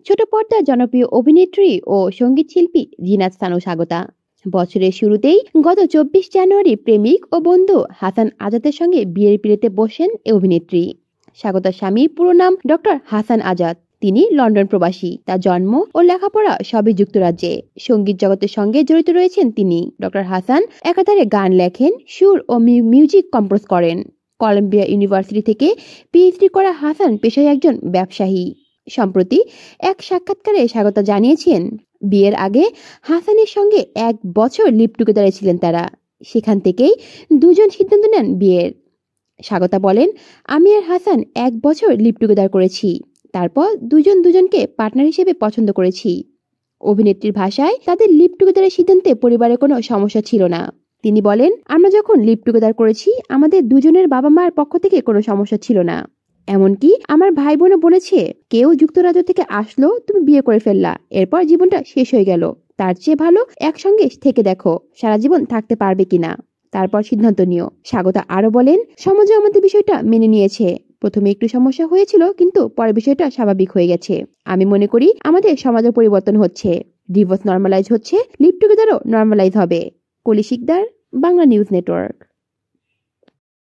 ছোট পর্দার জনপ্রিয় অভিনেত্রী ও সঙ্গীত শিল্পী জিনাত সানু স্বাগতা বছরের শুরুতেই গত 24 জানুয়ারি প্রেমিক ও বন্ধু হাসান আজাদের সঙ্গে বিয়ের পিঁড়িতে বসেন এই অভিনেত্রী। স্বাগতার স্বামীর পুরো নাম ডক্টর হাসান আজাদ। তিনি লন্ডন প্রবাসী। তার জন্ম ও লেখাপড়া সবই যুক্তরাজ্যে। সঙ্গীত জগতের সঙ্গে জড়িত রয়েছেন তিনি। ডক্টর হাসান একাধারে গান লেখেন, সুর ও মিউজিক কম্পোজ করেন। কলম্বিয়া ইউনিভার্সিটি থেকে পিএইচডি করা হাসান পেশায় একজন ব্যবসায়ী। সম্প্রতি এক সাক্ষাৎকারে স্বাগতা জানিয়েছেন, বিয়ের আগে হাসানের সঙ্গে 1 বছর লিভ টুগেদারে ছিলেন তারা। সেখান থেকেই দুজন সিদ্ধান্ত নেন বিয়ের। স্বাগতা বলেন, আমি আর হাসান 1 বছর লিভ টুগেদার করেছি। তারপর দুজন দুজনকে পার্টনার হিসেবে পছন্দ করেছি। অভিনেত্রীর ভাষায়, তাদের লিভ টুগেদারের সিদ্ধান্তে পরিবারের কোনো সমস্যা ছিল না। তিনি বলেন, আমরা যখন লিভ টুগেদার করেছি আমাদের দুজনের বাবা মার পক্ষ থেকে কোনো সমস্যা ছিল না। এমনকি আমার ভাই বোনও বলেছে, কেউ যুক্তরাজ্য থেকে আসলো তুমি বিয়ে করে ফেললা, এরপর জীবনটা শেষ হয়ে গেল, তার চেয়ে ভালো একসঙ্গে থেকে দেখো সারা জীবন থাকতে পারবে কিনা, তারপর সিদ্ধান্ত নিও। স্বাগতা আরো বলেন, সমাজে আমাদের বিষয়টা মেনে নিয়েছে। প্রথমে একটু সমস্যা হয়েছিল, কিন্তু পরে বিষয়টা স্বাভাবিক হয়ে গেছে। আমি মনে করি আমাদের সমাজের পরিবর্তন হচ্ছে, ডিভোর্স নর্মালাইজ হচ্ছে, লিভ টুগেদারও নর্মালাইজ হবে। কলি শিকদার, বাংলা নিউজ নেটওয়ার্ক।